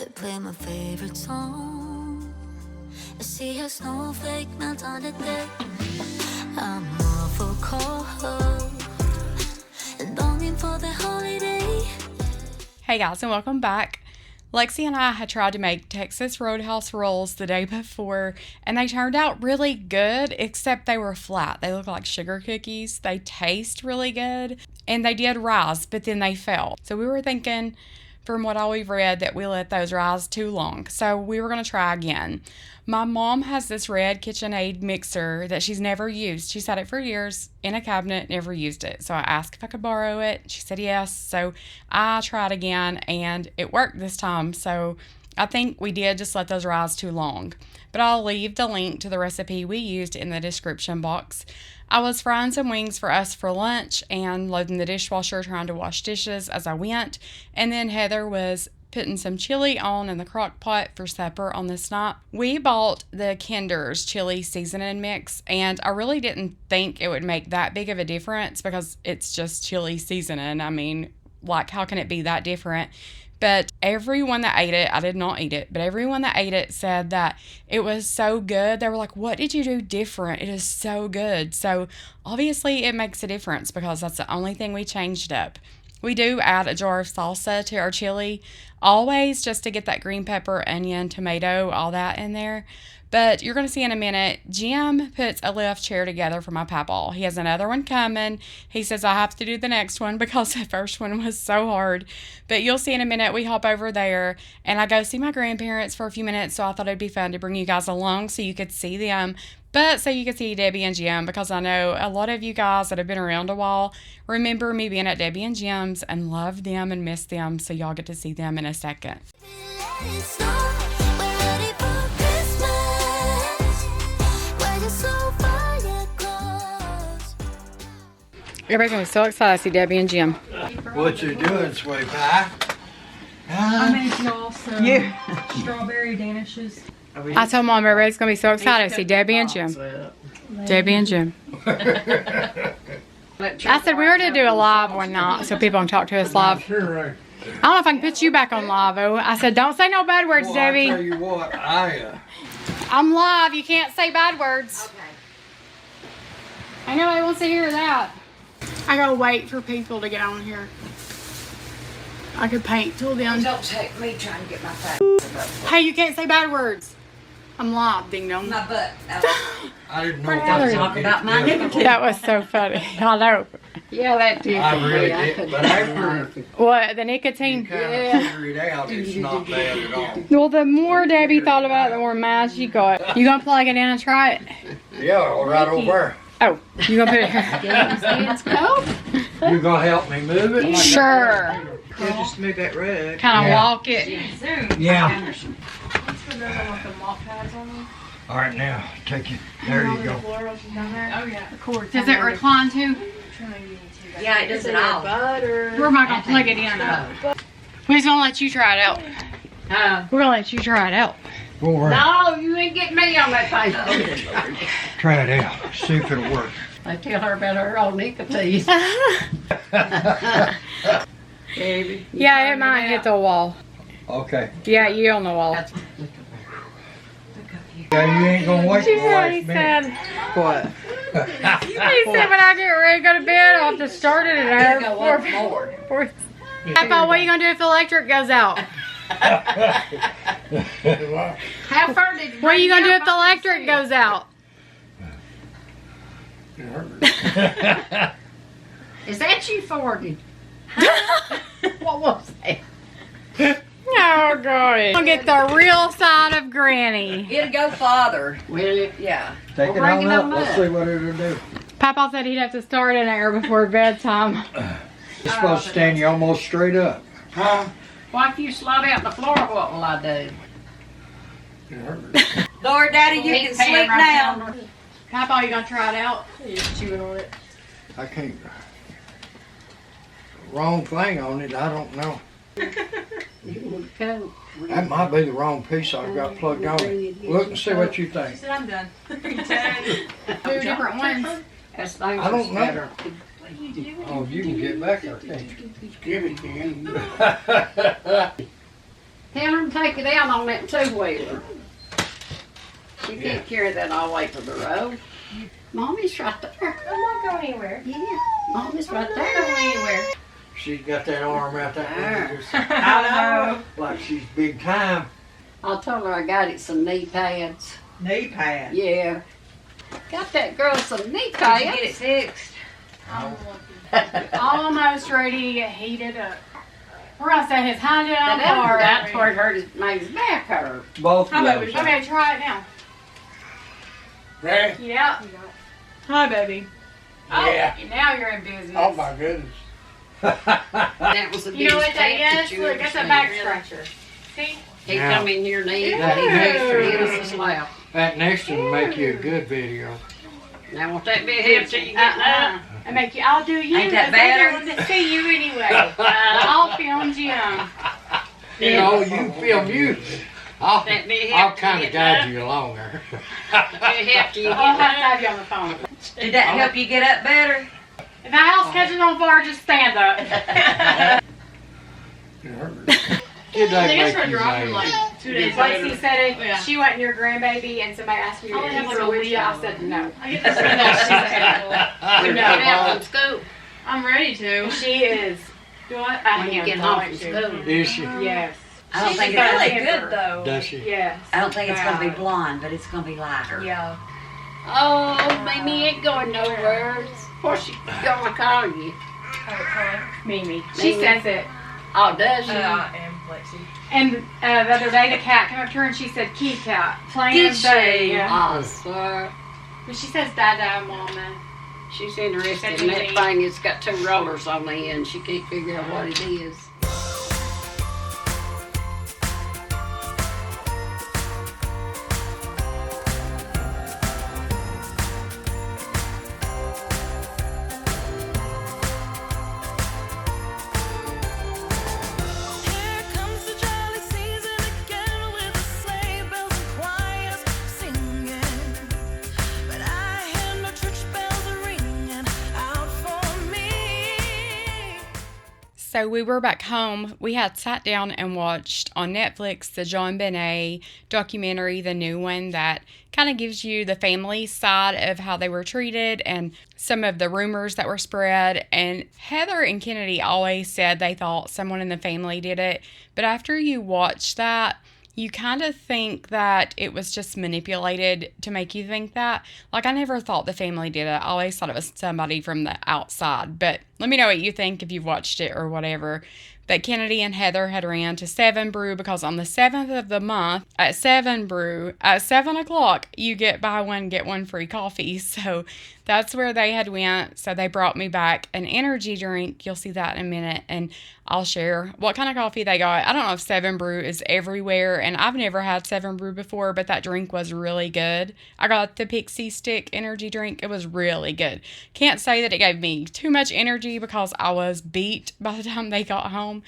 They play my favorite song. I see a snowflake melt on the deck. I'm awful cold and longing for the holiday. Hey guys, and welcome back. Lexi and I had tried to make Texas Roadhouse rolls the day before, and they turned out really good, except they were flat. They look like sugar cookies. They taste really good, and they did rise, but then they fell. So we were thinking, from what all we've read, that we let those rise too long. So we were going to try again. My mom has this red KitchenAid mixer that she's never used. She's had it for years in a cabinet, never used it. So I asked if I could borrow it. She said yes. So I tried again and it worked this time. So I think we did just let those rise too long. But I'll leave the link to the recipe we used in the description box. I was frying some wings for us for lunch and loading the dishwasher, trying to wash dishes as I went. And then Heather was putting some chili on in the crock pot for supper on this night. We bought the Kinder's chili seasoning mix, and I really didn't think it would make that big of a difference because it's just chili seasoning. I mean, like, how can it be that different? But everyone that ate it, I did not eat it, but everyone that ate it said that it was so good. They were like, what did you do different? It is so good. So obviously it makes a difference because that's the only thing we changed up. We do add a jar of salsa to our chili, always just to get that green pepper, onion, tomato, all that in there. But you're going to see in a minute, Jim puts a lift chair together for my PAPAW. He has another one coming. He says I have to do the next one because the first one was so hard. But you'll see in a minute, we hop over there and I go see my grandparents for a few minutes. So I thought it'd be fun to bring you guys along so you could see them. But so you could see Debbie and Jim, because I know a lot of you guys that have been around a while remember me being at Debbie and Jim's and love them and miss them. So y'all get to see them in a second. Everybody's gonna be so excited to see Debbie and Jim. What you doing, sweet pie? I made y'all some strawberry danishes. I told Mom everybody's gonna be so excited to see Debbie and Jim. Debbie and Jim. I said we were to do a live one night so people can talk to us live. I don't know if I can put you back on live. Oh, I said don't say no bad words, Debbie. I tell you what, I'm live. You can't say bad words. Okay. I know nobody wants to hear that. I gotta wait for people to get on here. I could paint till then. Don't take me trying to get my fat. Hey, you can't say bad words. I'm live, ding dong. My butt. I didn't know if I was Talk about my nicotine. That was so funny. I know. Yeah, that too. I really did, but after What, the you nicotine? kind of figure it out, it's not bad at all. Well, the more Debbie thought about it, the more mad she got. You gonna plug it in and try it? Yeah, right over there. Oh, you gonna put it here? You gonna help me move it? Sure. Yeah, just move that rug. Kind of walk it. Yeah. All right, now take it. There you go. Does it recline too? Yeah, it does it all. We're not gonna plug it in. We're just gonna let you try it out. We're gonna let you try it out. Go over. No, you ain't getting me on that face. Try it out. See if it'll work. I tell her about her old nicotine. Baby. Yeah, it might hit the wall. Okay. Yeah, you on the wall. Yeah, you ain't gonna wait She for said, he last said, minute. What? he said when I get ready to go to bed, I'll have to start it at hour before. Papa, what are you gonna do if the electric goes out? How far did you What are you gonna do if the electric goes out? Is that you farting? What was that? Oh, God. I'll get the real side of Granny. It'll go farther. Will it? Yeah. Take it bring on it up. on Let's up. see what it'll do. Papa said he'd have to start an hour before bedtime. You're supposed to stand you almost straight up. Huh? Why if you slide out the floor, what will I do? Lord, Daddy, you can sleep now. Papa, you gonna try it out? I can't. Wrong thing on it. I don't know. That might be the wrong piece I've got plugged on. Look and see what you think. Said I'm done. Two different ones. I don't know. Oh, you can get back there, can't you? Give it to him. Tell her to take it out on that two-wheeler. She can't carry that all the way to the road. Mommy's right there. I won't go anywhere. Yeah, Mommy's right Go there. anywhere. She's got that arm out there. I know. Like she's big time. I told her I got it some knee pads. Knee pad. Yeah. Got that girl some knee Did pads. you get it fixed? Almost ready to get heated up. We're gonna set his hand down That hard. that's where it hurt his, made his back hurt. Both Hi, of baby. those. Okay, try it now. Ready? Yep. Hi, baby. Yeah. Oh, now you're in business. Oh my goodness. That was the You know biggest what that tap is? you Look, ever that's a seen. back scratcher. See? He Now. come in your knee, Yeah. he next to hit us his lap. That next one will make you a good video. Now won't that be here till you get Uh-uh. I make you. I'll do you. Ain't that because they better? don't want to see you anyway. I'll film you. You know, you film you. I'll That be here I'll till kind you of get guide up. you along there. Be here till you I'll get have to up. have you on the phone. Did that help you get up better? If the house catches on fire, just stand up. Did that They just make were you dropping mad? like 2 days Lacey said it. She wasn't your grandbaby, and somebody asked me to keep her with you. I said no. I get We're No. going out from school. I'm ready to. She is. Do I? When you get home from school. Is she? Yes. I don't think She's it's really really good though. Does she? Yes. I don't think it's gonna be blonde, but it's gonna be lighter. Yeah. Oh, Mimi ain't going nowhere. Of course she's gonna call you. Mimi. She Mimi. says it. Oh, does she? I am Lexi. And the other day, the cat came up to her and she said, "Kitty cat." Plain Did as day. she? Yeah. Oh, sir. But she says, "Dada, mama." She's interested Said in that Mimi. thing. It's got 2 rollers on the end. She can't figure out what it is. Here comes the jolly season again with the sleigh bells and choirs singing. But I hear no church bells ringing out for me. So we were back home. We had sat down and watched on Netflix the John Benet documentary, the new one that kind of gives you the family side of how they were treated and some of the rumors that were spread. And Heather and Kennedy always said they thought someone in the family did it. But after you watch that, you kind of think that it was just manipulated to make you think that. Like, I never thought the family did it. I always thought it was somebody from the outside. But let me know what you think if you've watched it or whatever. But Kennedy and Heather had ran to 7 Brew because on the 7th of the month at 7 Brew, at 7 o'clock, you get buy one, get one free coffee. So that's where they had went. So they brought me back an energy drink. You'll see that in a minute. And I'll share what kind of coffee they got. I don't know if 7 Brew is everywhere. And I've never had 7 Brew before, but that drink was really good. I got the Pixie Stick energy drink. It was really good. Can't say that it gave me too much energy because I was beat by the time they got home.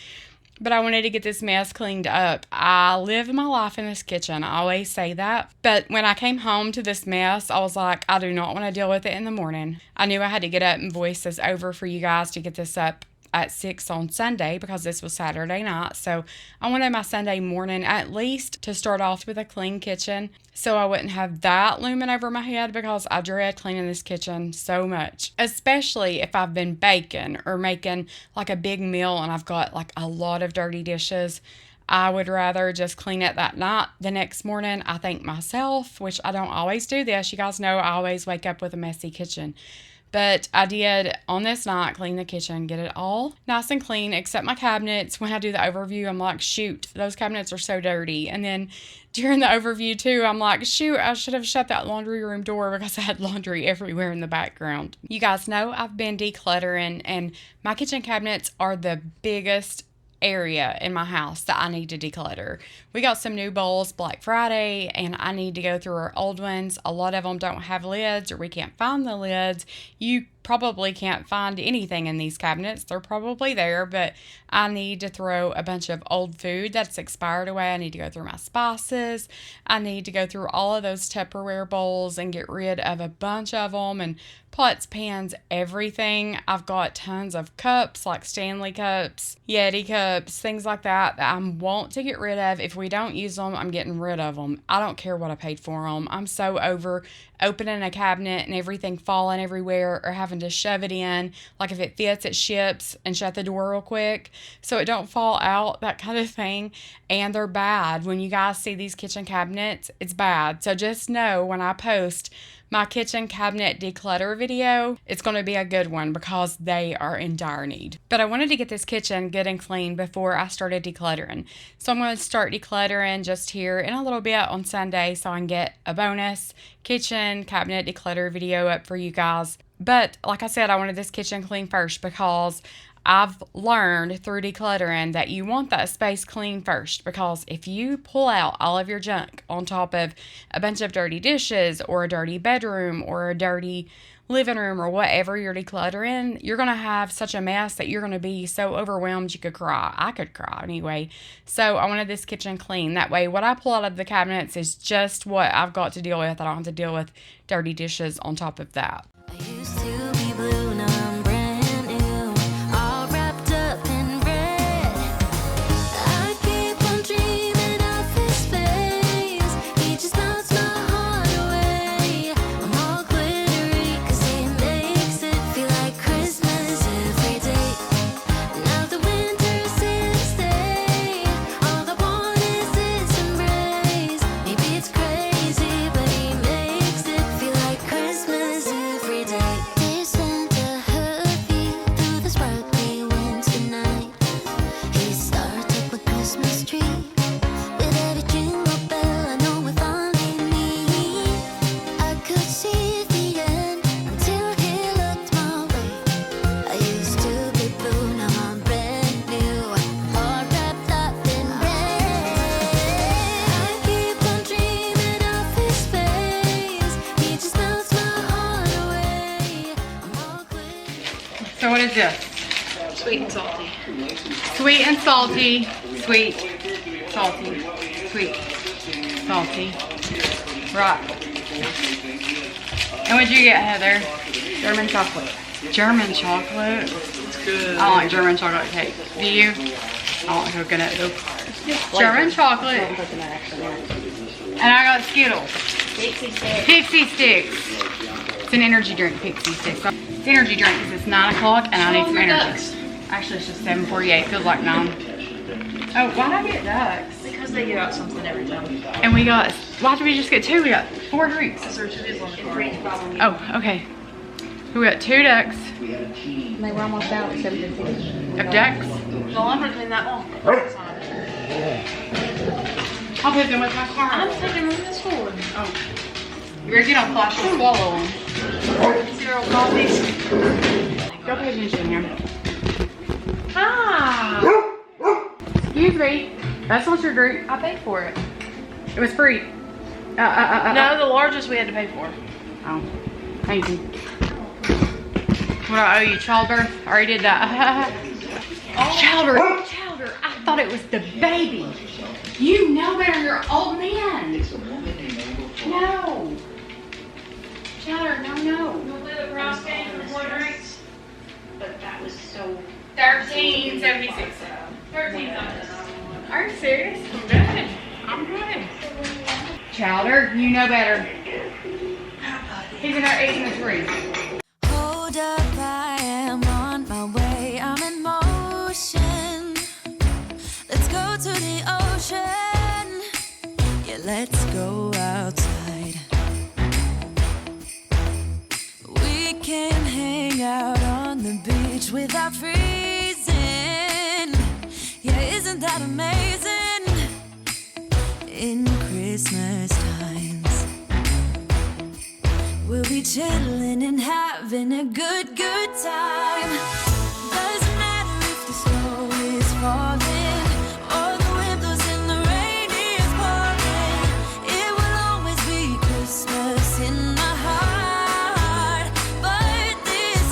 But I wanted to get this mess cleaned up. I live my life in this kitchen. I always say that. But when I came home to this mess, I was like, I do not want to deal with it in the morning. I knew I had to get up and voice this over for you guys to get this up at 6 on Sunday because this was Saturday night. So I wanted my Sunday morning at least to start off with a clean kitchen so I wouldn't have that looming over my head because I dread cleaning this kitchen so much, especially if I've been baking or making like a big meal and I've got like a lot of dirty dishes. I would rather just clean it that night. The next morning, I thank myself, which I don't always do this. You guys know I always wake up with a messy kitchen. But I did, on this night, clean the kitchen, get it all nice and clean, except my cabinets. When I do the overview, I'm like, shoot, those cabinets are so dirty. And then during the overview, too, I'm like, shoot, I should have shut that laundry room door because I had laundry everywhere in the background. You guys know I've been decluttering, and my kitchen cabinets are the biggest area in my house that I need to declutter. We got some new bowls Black Friday and I need to go through our old ones. A lot of them don't have lids or we can't find the lids. You probably can't find anything in these cabinets. They're probably there, but I need to throw a bunch of old food that's expired away. I need to go through my spices. I need to go through all of those Tupperware bowls and get rid of a bunch of them, and pots, pans, everything. I've got tons of cups, like Stanley cups, Yeti cups, things like that I want to get rid of. If we don't use them, I'm getting rid of them. I don't care what I paid for them. I'm so over opening a cabinet and everything falling everywhere, or having to shove it in. Like if it fits, it ships, and shut the door real quick so it don't fall out, that kind of thing. And they're bad. When you guys see these kitchen cabinets, it's bad. So just know when I post my kitchen cabinet declutter video, it's going to be a good one because they are in dire need. But I wanted to get this kitchen good and clean before I started decluttering. So I'm going to start decluttering just here in a little bit on Sunday so I can get a bonus kitchen cabinet declutter video up for you guys. But like I said, I wanted this kitchen clean first because I've learned through decluttering that you want that space clean first, because if you pull out all of your junk on top of a bunch of dirty dishes or a dirty bedroom or a dirty living room or whatever you're decluttering, you're going to have such a mess that you're going to be so overwhelmed you could cry. I could cry anyway. So I wanted this kitchen clean. That way what I pull out of the cabinets is just what I've got to deal with. I don't have to deal with dirty dishes on top of that. I used to be blue, now I'm brand new, all wrapped up in red. I keep on dreaming of his face, he just melts my heart away. I'm all glittery 'cause he makes it feel like Christmas every day. Now the winter's here to stay, all I want is this embrace. Maybe it's crazy, but he makes it feel like Christmas every day. Dear Santa, hurry through the sparkly winter night. He starts up with Christmas tree, with every jingle bell I know we finally meet. I could see the end until he looked my way. I used to be blue, now I'm brand new, all wrapped up in red. I keep on dreaming of his face, he just melts my heart away. I'm all glitter. So what is this? Sweet and salty. Sweet and salty. Sweet, salty, sweet, salty. Right. And what'd you get, Heather? German chocolate. German chocolate. It's good. I like German chocolate cake. Do you? I like coconut though. German chocolate. And I got Skittles. Pixie sticks. It's an energy drink, Pixie sticks. It's energy drink because it's 9 o'clock and I need some energy. Actually, it's just 7:48. Feels like 9. Oh, why'd I get ducks? Because they give out something every time. And we got, why did we just get 2? We got 4 drinks. Oh, okay. We got 2 ducks. They were almost out at 7:50. Of ducks. No, I'm not doing that long. I'll put them with my car. I'm taking them this forward. Oh. You're gonna flash and swallow them. 0 coffees. Go pay attention here. Ah! Excuse me. That's not your drink. I paid for it. It was free. No, the largest we had to pay for. Oh, thank you. What do I owe you? Childbirth? I already did that. Chowder. Chowder. I thought it was the baby. You know better. You're an old man. No. Chowder, no. The price came for 4 drinks. But that was so... $13.76. $13. Are you serious? I'm good. I'm good. Chowder, you know better. He's in our 8 and 3. Hold up, I am on my way, I'm in motion. Let's go to the ocean. Yeah, let's go outside. We can hang out on the beach without freezing. Yeah, isn't that amazing? In Christmas times, we'll be chilling and having a good time. Doesn't matter if the snow is falling or the wind blows and the rain is pouring. It will always be Christmas in my heart. But this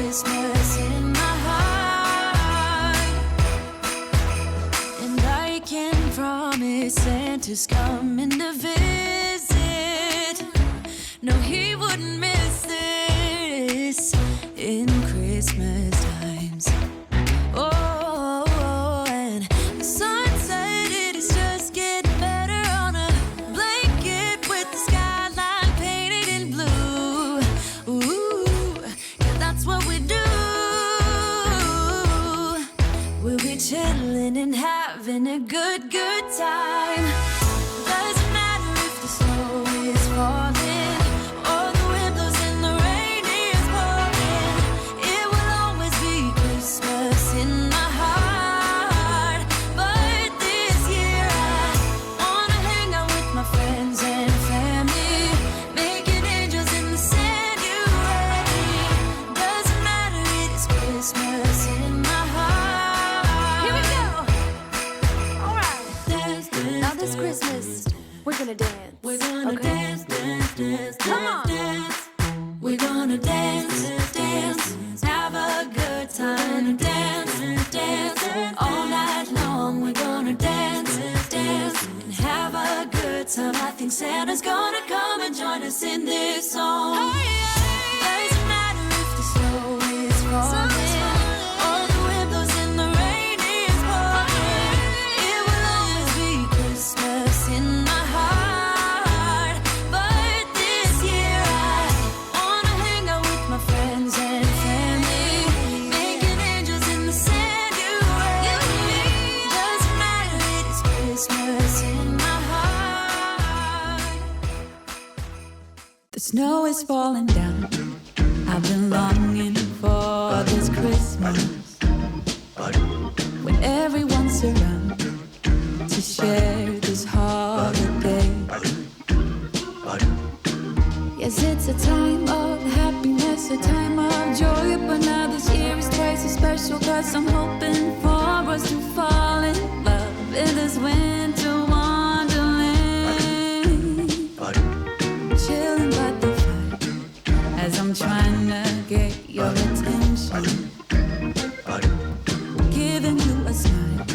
Christmas in my heart. And I can promise Santa's coming to visit. No, he wouldn't miss this in Christmas times. Oh, and the sun said it is just getting better on a blanket with the skyline painted in blue. Ooh, yeah, that's what we do. We'll be chilling and having a good time. Doesn't matter if the snow is falling or the wind blows and the rain is pouring. It will always be Christmas in my heart. But this year I wanna hang out with my friends and family, making angels in the sanctuary. Doesn't matter, it is Christmas in my heart. Here we go. All right. Now this Christmas, we're gonna dance. We're gonna dance, dance, dance, come on. Dance. We're gonna dance, dance, have a good time. Dance, dance, all night long. We're gonna dance, dance, and have a good time. I think Santa's gonna come and join us in this song. Doesn't matter if the snow is falling or the wind blows and the rain is pouring. It will always be Christmas in my heart. But this year I wanna hang out with my friends and family, making angels in the sanctuary. Doesn't matter, it is Christmas in my heart. The snow is falling down. I've been longing for this Christmas, when everyone's around to share this holiday. Yes, it's a time of happiness, a time of joy. But now this year is twice as special, 'cause I'm hoping for us to fall in love in this winter wonderland. Chilling by the fire as I'm trying to get your attention, giving you a smile.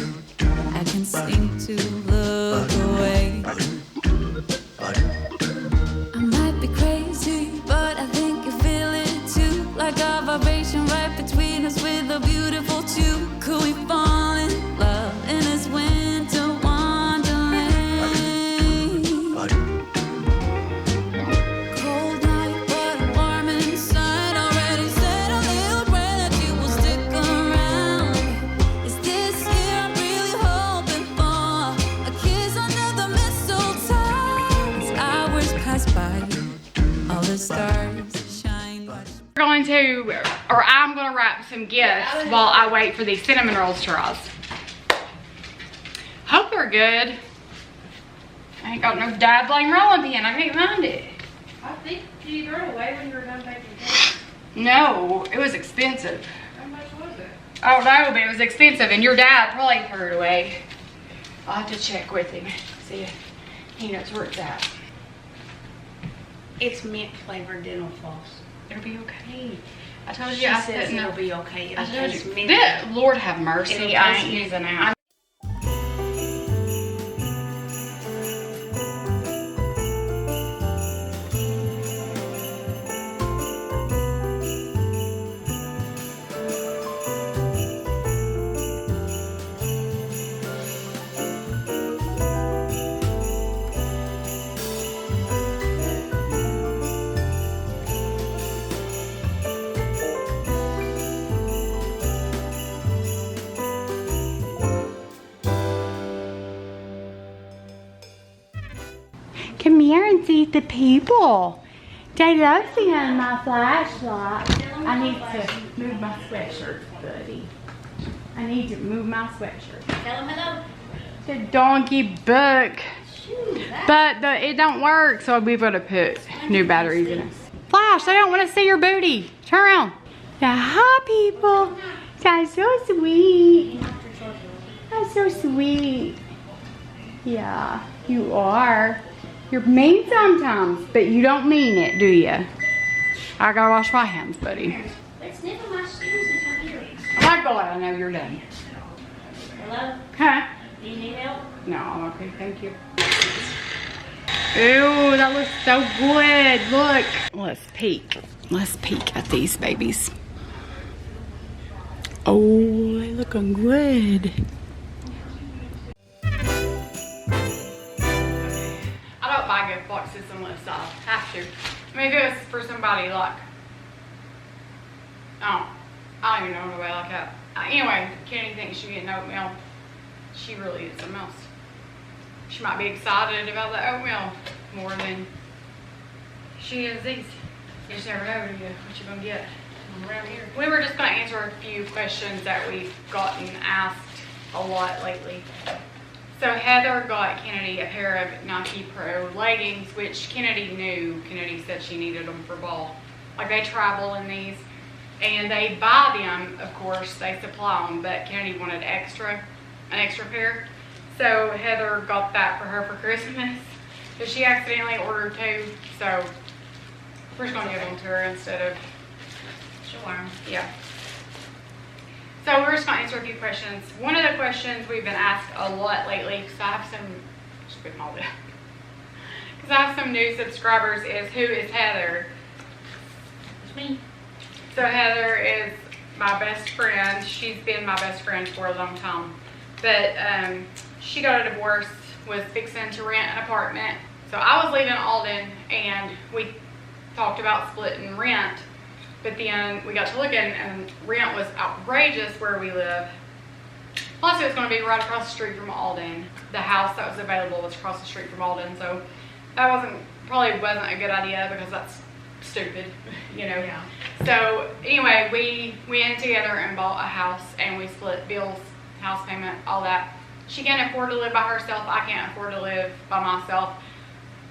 I can seem to look away. I might be crazy, but I think you feel it too. Like a vibration right between us with a beautiful two. Could we fall in love in this winter wonderland? Cold night, but warm inside. Already said a little prayer that you will stick around. Is this year I'm really hoping for a kiss under the mistletoe? As hours pass by, all the stars shine. We're going to, or I'm going to wrap some gifts while I wait for these cinnamon rolls to rise. Hope they're good. I ain't got no dad blame rolling pin. I can't find it. I think you threw it away when you were done baking cakes. No, it was expensive. How much was it? I don't know, but it was expensive, and your dad probably threw it away. I'll have to check with him, see if he knows where it's at. It's mint flavored dental floss. It'll be okay. I told you She I says couldn't. it'll be okay. I It'll told taste you. mint. Lord have mercy, It'll I taste ain't mint. using that. Come here and see the people. They love seeing my flashlight. I need to move my sweatshirt, buddy. I need to move my sweatshirt. Tell them hello. The donkey book. But it don't work, so we've got to put new batteries in it. Flash, they don't want to see your booty. Turn around. Yeah, hi, people. That's so sweet. That's so sweet. Yeah, you are. You're mean sometimes, but you don't mean it, do you? I gotta wash my hands, buddy. Let's sniff on my go out. I know you're done. Hello? Huh? Do you need help? No, I'm okay. Thank you. Ooh, that looks so good. Look. Let's peek. Let's peek at these babies. Oh, they looking good. I don't buy gift boxes unless I have to. I mean, if it was for somebody like, I don't even know nobody like that. Anyway, Kenny thinks she's getting oatmeal. She really is a mouse. She might be excited about the oatmeal more than she is these. You just never know, do you, what you're gonna get around here. We were just gonna answer a few questions that we've gotten asked a lot lately. So Heather got Kennedy a pair of Nike Pro leggings, which Kennedy knew. Kennedy said she needed them for ball. Like, they travel in these, and they buy them, of course, they supply them, but Kennedy wanted an extra pair. So Heather got that for her for Christmas, but she accidentally ordered two, so we're just gonna give them to her instead of, Sure. yeah. So we're just gonna answer a few questions. One of the questions we've been asked a lot lately, because I have some, just put them all down. Because I have some new subscribers, is who is Heather? It's me. So Heather is my best friend. She's been my best friend for a long time. But she got a divorce, was fixing to rent an apartment. So I was leaving Alden, and we talked about splitting rent. But then we got to looking, and rent was outrageous where we live. Plus, it was going to be right across the street from Alden. The house that was available was across the street from Alden. So that probably wasn't a good idea, because that's stupid, you know. Yeah. So anyway, we went together and bought a house, and we split bills, house payment, all that. She can't afford to live by herself. I can't afford to live by myself.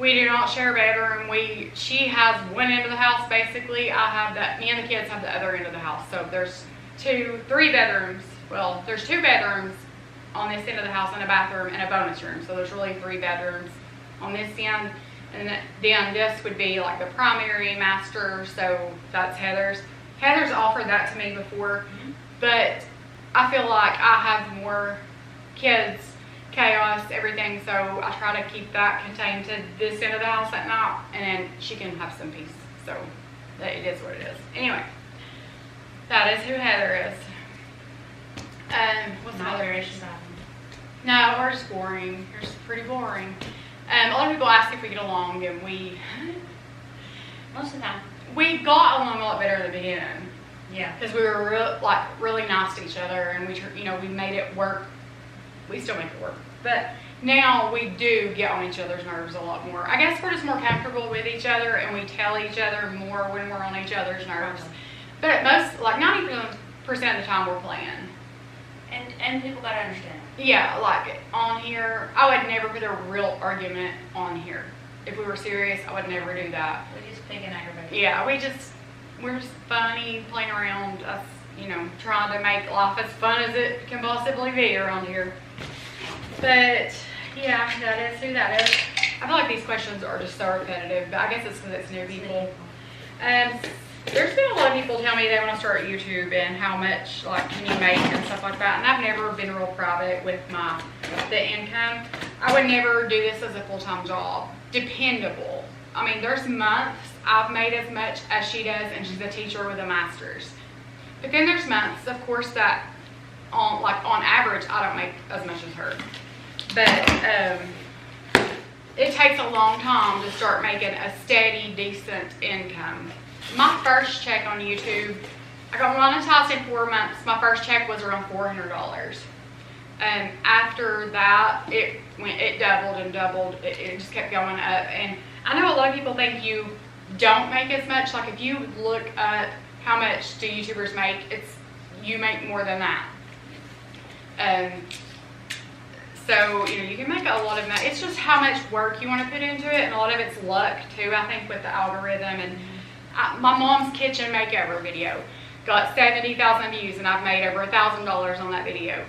We do not share a bedroom. She has one end of the house, basically. I have that. Me and the kids have the other end of the house. So there's three bedrooms. Well, there's 2 bedrooms on this end of the house, and a bathroom and a bonus room. So there's really 3 bedrooms on this end. And then this would be like the primary master. So that's Heather's. Heather's offered that to me before, but I feel like I have more kids, chaos, everything, so I try to keep that contained to this end of the house at night, and then she can have some peace. So it is what it is. Anyway, that is who Heather is. What's Not another very issue? exciting. No, we're just boring. We're just pretty boring. A lot of people ask if we get along, and Most of the time. we got along a lot better at the beginning. Yeah. Because we were really nice to each other, and we made it work. We still make it work, but now we do get on each other's nerves a lot more. I guess we're just more comfortable with each other, and we tell each other more when we're on each other's nerves. But at most, like 90% of the time, we're playing. And people gotta understand. Yeah, like on here, I would never put a real argument on here. If we were serious, I would never do that. We just pick and aggravate. Yeah, we're just funny, playing around, us, trying to make life as fun as it can possibly be around here. But yeah, that is who that is. I feel like these questions are just so repetitive, but I guess it's because it's new people. There's been a lot of people tell me they want to start YouTube and how much can you make and stuff like that. And I've never been real private with the income. I would never do this as a full-time job. Dependable. I mean, there's months I've made as much as she does, and she's a teacher with a master's. But then there's months, of course, that on average, I don't make as much as her. But it takes a long time to start making a steady, decent income. My first check on YouTube, I got monetized in 4 months. My first check was around $400. After that, it doubled and doubled. It just kept going up. And I know a lot of people think you don't make as much. Like, if you look at how much do YouTubers make, you make more than that. So, you can make a lot of money. It's just how much work you want to put into it, and a lot of it's luck too, I think, with the algorithm. And my mom's kitchen makeover video got 70,000 views, and I've made over $1,000 on that video.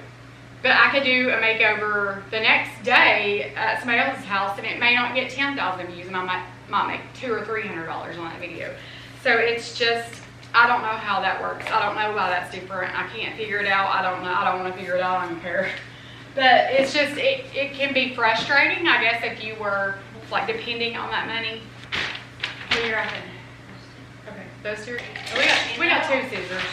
But I could do a makeover the next day at somebody else's house, and it may not get 10,000 views, and I might make $200 or $300 on that video. So it's just, I don't know how that works. I don't know why that's different. I can't figure it out. I don't know. I don't want to figure it out. I don't care. But it's just, it can be frustrating, I guess, if you were like depending on that money. What are you reckon? Okay, those two. Oh, we got two scissors.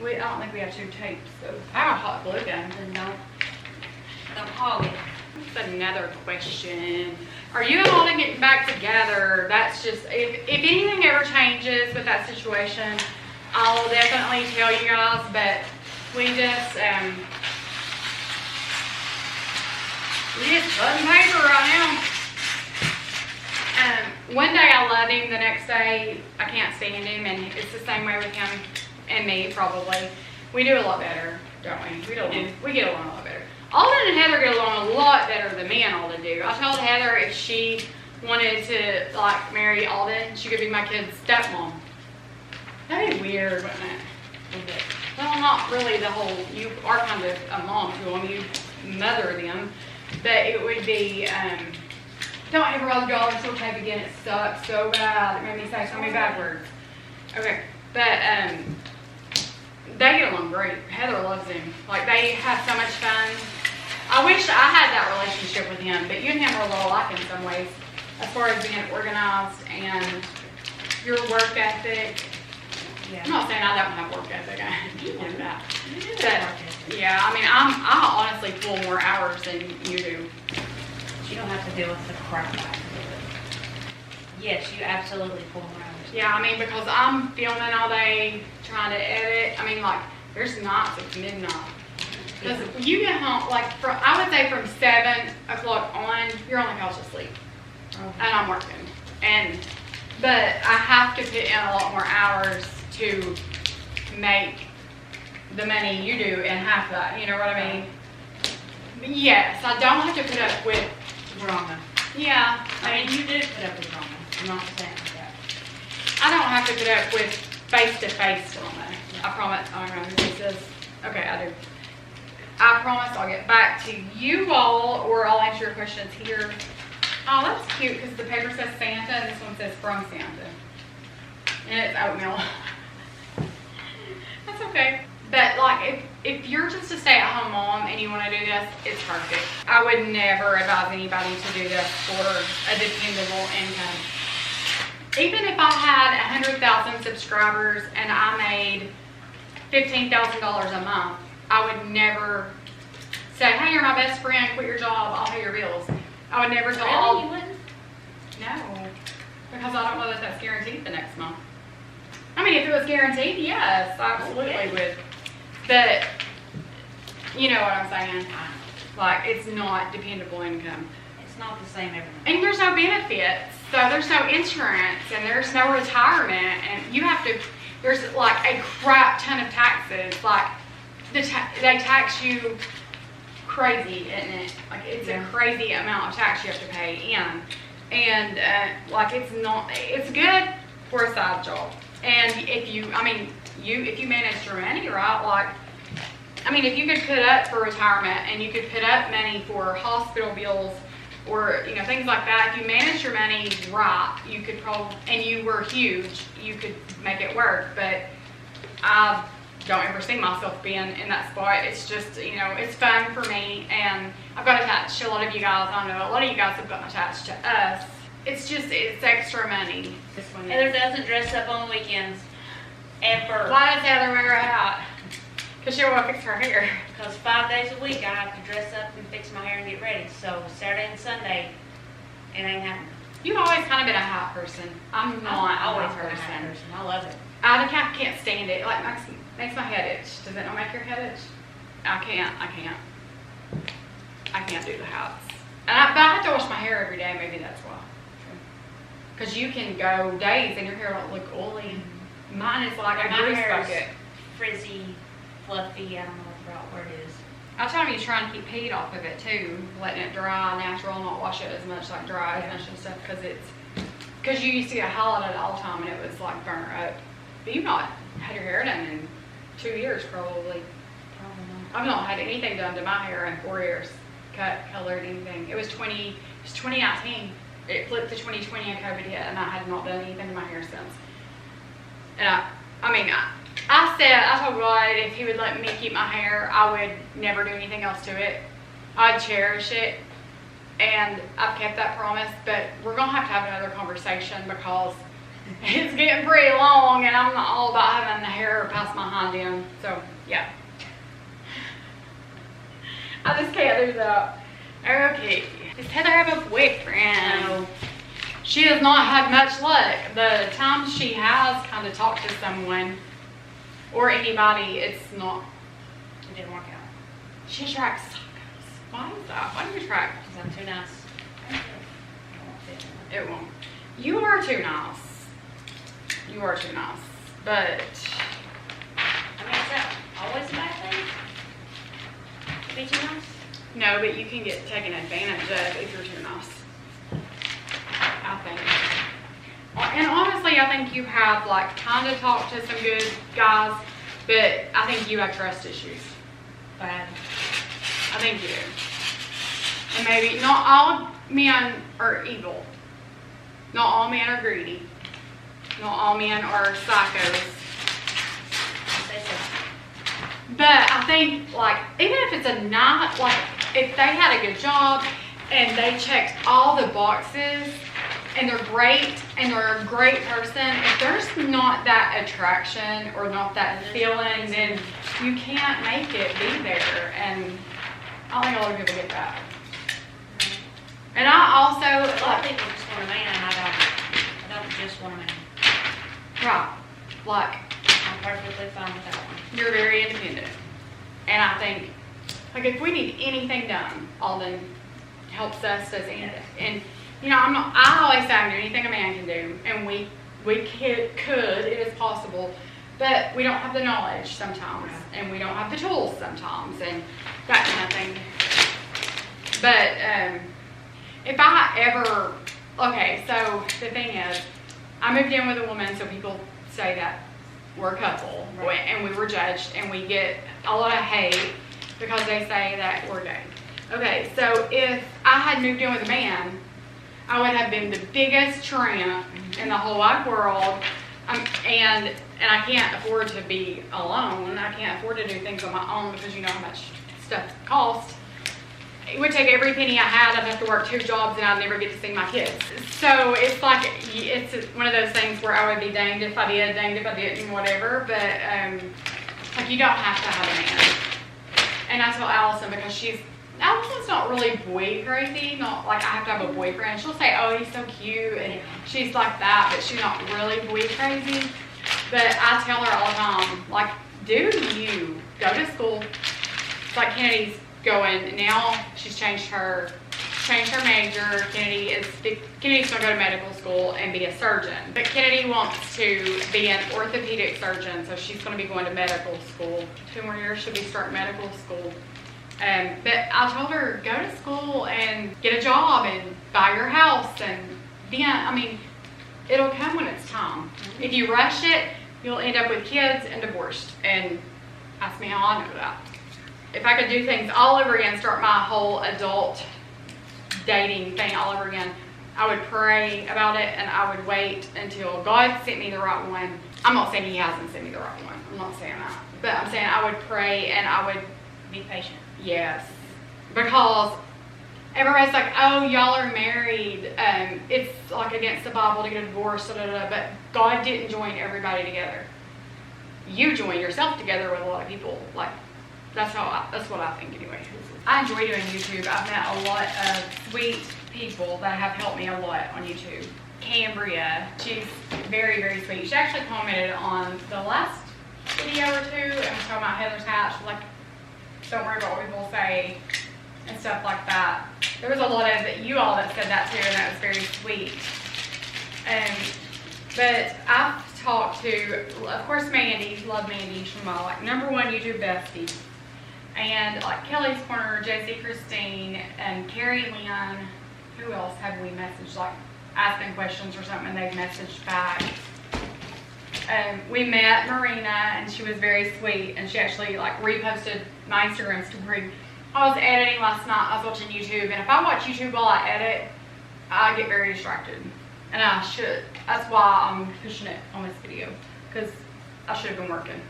I don't think we have two tapes. So I have a hot glue gun. Then don't hog it. That's another question. Are you and Alden getting back together? That's just, if anything ever changes with that situation, I'll definitely tell you guys, but we just cutting paper right now. One day I love him, the next day I can't stand him, and it's the same way with him and me probably. We do a lot better, don't we? We get along a lot better. Alden and Heather get along a lot better than me and Alden do. I told Heather if she wanted to like marry Alden, she could be my kid's stepmom. That'd be weird, wouldn't it? Well, not really the whole, you are kind of a mom to them, you mother them, but it would be, don't ever roll the dollar store tape again, it sucks so bad. It made me say so many bad words. Okay, but they get along great. Heather loves him. Like, they have so much fun. I wish I had that relationship with him, but you and him are a little alike in some ways, as far as being organized and your work ethic. Yeah. I'm not saying I don't have work ethic. I do like that. You do But, that work ethic. yeah, I mean, I honestly pull more hours than you do. You don't have to deal with the crap back of it. Yes, you absolutely pull more hours. Yeah, I mean, because I'm filming all day, trying to edit. I mean, like, there's nights it's midnight. Because you get home, like, I would say from 7 o'clock on, you're on the couch asleep. And I'm working. But I have to put in a lot more hours to make the money you do in half that. You know what I mean? But yes, I don't have to put up with Drama. Yeah, I mean, you do put up with drama. I'm not saying that. I don't have to put up with face-to-face drama. I promise. Oh my God, this is, okay, I do. I promise I'll get back to you all, or I'll answer your questions here. Oh, that's cute, because the paper says Santa, and this one says from Santa. And it's oatmeal. That's okay. But, like, if you're just a stay-at-home mom and you want to do this, it's perfect. I would never advise anybody to do this for a dependable income. Even if I had 100,000 subscribers and I made $15,000 a month, I would never say, hey, you're my best friend, quit your job, I'll pay your bills. I would never tell Really? You wouldn't? No, because I don't know that that's guaranteed the next month. I mean, if it was guaranteed, yes, I absolutely would. But, you know what I'm saying? Like, it's not dependable income. It's not the same every month. And there's no benefits, so there's no insurance, and there's no retirement, and you have to, there's like a crap ton of taxes. Like, they tax you crazy, isn't it? Like, it's a crazy amount of tax you have to pay in. And, like, it's good for a side job. And if you, I mean, if you manage your money right, like, I mean, if you could put up for retirement and you could put up money for hospital bills or, you know, things like that, if you manage your money right, you could probably, and you were huge, you could make it work. But I don't ever see myself being in that spot. It's just, you know, it's fun for me, and I've got attached to a lot of you guys. I know a lot of you guys have gotten attached to us. It's just, it's extra money. This one Heather doesn't dress up on weekends. Ever. Why does Heather wear a hat? Because she'll fix her hair. Because 5 days a week I have to dress up and fix my hair and get ready. So Saturday and Sunday, it ain't happening. You've always kind of been a hat person. I'm not always a hat been a hat person. person. I love it. I can't stand it. It like makes my head itch. Does it not make your head itch? I can't do the hats. But I have to wash my hair every day. Maybe that's why. Because you can go days and your hair don't look oily. Mine is like a My grease hair is bucket. frizzy, fluffy. I don't know what word it is. I try to be trying to keep heat off of it too, letting it dry natural, not wash it as much, like dry as much and stuff, because you used to get highlighted all the time and it was like burnt up. But you've not had your hair done in 2 years probably. I've not had anything done to my hair in 4 years, cut, colored, anything. It was 2019. It flipped to 2020 and COVID hit, and I had not done anything to my hair since. And I I mean, I told God if he would let me keep my hair, I would never do anything else to it. I'd cherish it. And I've kept that promise, but we're going to have another conversation because it's getting pretty long and I'm not all about having the hair past my hind end. So, yeah. I just can't do that. Okay. Does Heather have a boyfriend? No. She has not had much luck. The times she has kind of talked to someone or anybody, it's not. It didn't work out. She attracts suckers. Why is that? Why do you attract? Because I'm too nice. It won't. You are too nice. You are too nice. But I mean, is that always a bad thing? To be too nice? no, but you can get taken advantage of if you're too nice. I think. And honestly, I think you have like kind of talked to some good guys, but I think you have trust issues. Bad. I think you do. And maybe not all men are evil. Not all men are greedy. Not all men are psychos. I say so. But I think, like, even if it's a night, like, if they had a good job and they checked all the boxes and they're great and they're a great person, if there's not that attraction or not that feeling, then you can't make it be there. And I think a lot of people get that. And I also, A lot of like, people just want a man, and I don't just want a man. right, like, I'm perfectly fine with that one. you're very independent. And I think, like, if we need anything done, Alden helps us, does anything. And, you know, I always say I can do anything a man can do. And we could, it is possible. But we don't have the knowledge sometimes. And we don't have the tools sometimes. And that kind of thing. But, if I ever, okay, so the thing is, I moved in with a woman, so people say that we're a couple, Right. and we were judged, and we get a lot of hate because they say that we're gay. Okay, so if I had moved in with a man, I would have been the biggest tramp in the whole wide world, and I can't afford to be alone. I can't afford to do things on my own because you know how much stuff costs. It would take every penny I had. I'd have to work 2 jobs and I'd never get to see my kids. So it's like, it's one of those things where I would be danged if I did, danged if I didn't, whatever. But, like, you don't have to have a man. And I tell Allison, because Allison's not really boy crazy. Not like I have to have a boyfriend. She'll say, oh, he's so cute. And she's like that, but she's not really boy crazy. But I tell her all the time, like, do you go to school? It's like Kennedy's going now. She's changed her major. Kennedy's gonna go to medical school and be a surgeon, but Kennedy wants to be an orthopedic surgeon, so she's gonna be going to medical school. 2 more years she'll be starting medical school. But I told her, go to school and get a job and buy your house, and then, I mean, it'll come when it's time. If you rush it, you'll end up with kids and divorced. And ask me how I know that. If I could do things all over again, start my whole adult dating thing all over again, I would pray about it and I would wait until God sent me the right one. I'm not saying he hasn't sent me the right one. I'm not saying that. But I'm saying I would pray and I would Be patient. yes. Because everybody's like, oh, y'all are married. It's like against the Bible to get a divorce, but God didn't join everybody together. You join yourself together with a lot of people. Like, that's what I think anyway. I enjoy doing YouTube. I've met a lot of sweet people that have helped me a lot on YouTube. Cambria, she's very, very sweet. She actually commented on the last video or 2 and was talking about Heather's hat. She's like, don't worry about what people say and stuff like that. There was a lot of you all that said that too, and that was very sweet. But I've talked to, of course, Mandy. Love Mandy. She's my like #1 YouTube bestie. And like Kelly's Corner, Josie Christine, and Carrie Lynn. Who else have we messaged? Like asking questions or something, and they've messaged back. We met Marina, and she was very sweet, and she actually like reposted my Instagram story. I was editing last night. I was watching YouTube, and if I watch YouTube while I edit, I get very distracted, and I should. That's why I'm pushing it on this video, because I should have been working.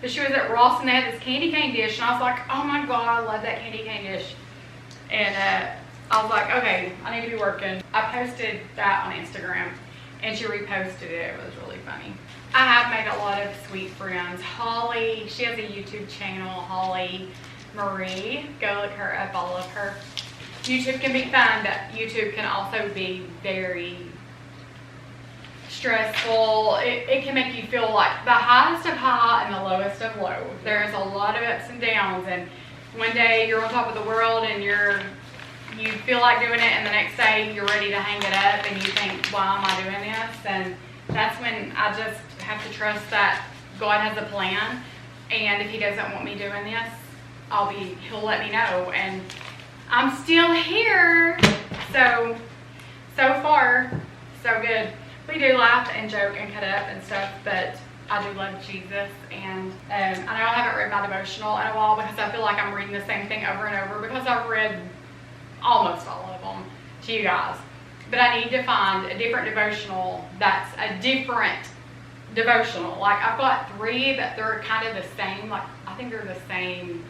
But she was at Ross and they had this candy cane dish, and I was like, oh my God, I love that candy cane dish. And I was like, okay, I need to be working. I posted that on Instagram, and she reposted it. It was really funny. I have made a lot of sweet friends. Holly, she has a YouTube channel, Holly Marie. Go look her up. I love her. YouTube can be fun, but YouTube can also be very stressful. It can make you feel like the highest of high and the lowest of low. There's a lot of ups and downs, and one day you're on top of the world and you feel like doing it, and the next day you're ready to hang it up and you think, why am I doing this? And that's when I just have to trust that God has a plan, and if he doesn't want me doing this, he'll let me know, and I'm still here. So far, so good. We do laugh and joke and cut up and stuff, but I do love Jesus, and I know I haven't read my devotional in a while because I feel like I'm reading the same thing over and over because I've read almost all of them to you guys. But I need to find a different devotional that's a different devotional. Like, I've got 3, but they're kind of the same. Like, I think they're the same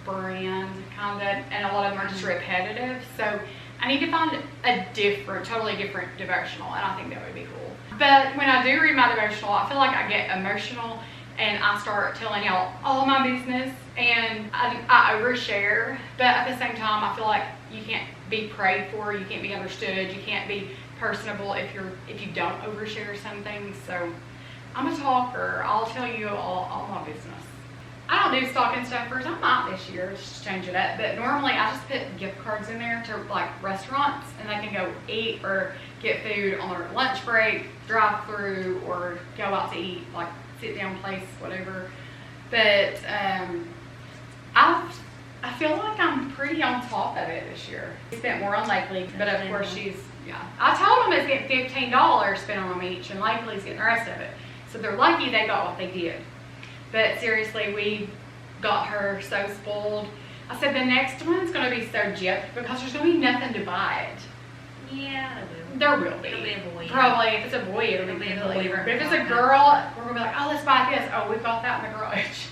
brand, kind of, and a lot of them are just repetitive. So I need to find a totally different devotional, and I think that would be cool. But when I do read my devotional, I feel like I get emotional, and I start telling y'all all my business, and I overshare. But at the same time, I feel like you can't be prayed for, you can't be understood, you can't be personable if you don't overshare something. So I'm a talker. I'll tell you all my business. I don't do stocking stuffers. I might this year, just change it up. But normally I just put gift cards in there to like restaurants, and they can go eat or get food on their lunch break, drive through, or go out to eat, like sit down place, whatever. But I feel like I'm pretty on top of it this year. We spent more on Lakely, but of course I told them it's getting $15 spent on them each, and Lakely's getting the rest of it. So they're lucky they got what they did. But seriously, we got her so spoiled. I said the next one's going to be so gypped because there's going to be nothing to buy it. Yeah, there will be. It'll be a boy. Probably if it's a boy, it'll be completely different. But if it's a girl, we're going to be like, oh, let's buy this. Oh, we've got that in the garage.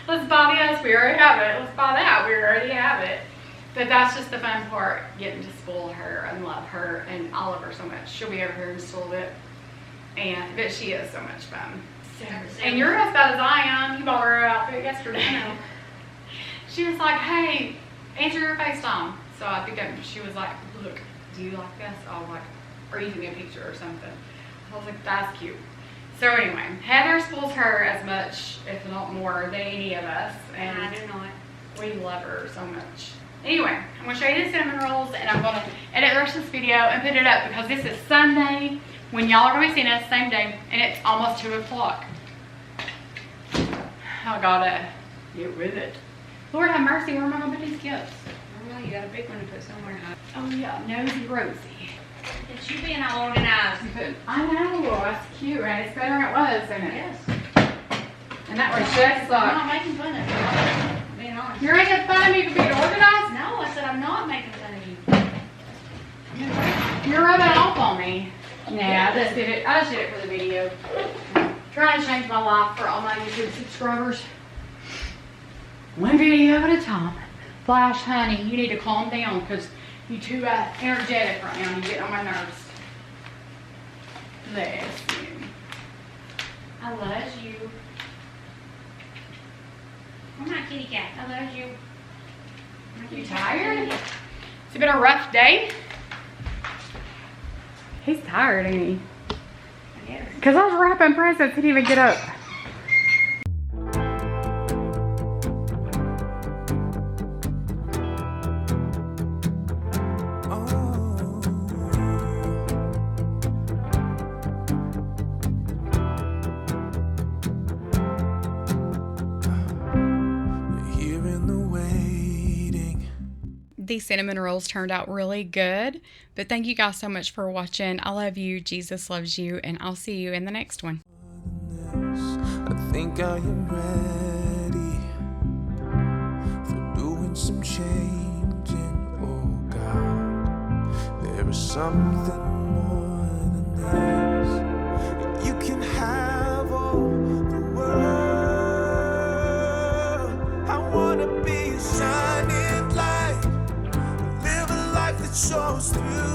Let's buy this. We already have it. Let's buy that. We already have it. But that's just the fun part, getting to spoil her and love her, and I love her so much. She'll be over here in just a little bit. But she is so much fun. And you're as bad as I am. You bought her outfit yesterday. She was like, hey, answer your FaceTime. So I picked up, she was like, look, do you like this? I was like, or you give me a picture or something. I was like, that's cute. So anyway, Heather spoils her as much, if not more, than any of us. And I do not. We love her so much. Anyway, I'm going to show you the cinnamon rolls, and I'm going to edit the rest of this video and put it up because this is Sunday when y'all are going to be seeing us same day, and it's almost 2 o'clock. I gotta get with it. Lord have mercy, where am I going to put these gifts? I don't know, you got a big one to put somewhere. Oh yeah, Nosy Rosie. It's you being all organized. I know, that's cute, and it's better than it was, isn't it? Yes. And that was just like... I'm not making fun of you. Being honest. You're making fun of me for being organized? No, I said I'm not making fun of you. You're rubbing off on me. Nah, I just did it for the video. Trying to change my life for all my YouTube subscribers. One video at a time. Flash, honey, you need to calm down because you're too energetic right now. You get on my nerves. Bless you. I love you. I'm not kitty cat. I love you. You tired? It's been a rough day. He's tired, ain't he? Because I was wrapping presents, he didn't even get up. These cinnamon rolls turned out really good, but thank you guys so much for watching. I love you, Jesus loves you, and I'll see you in the next one. I think I am ready for doing some changing. Oh God, there is something more than this. You can have all chose to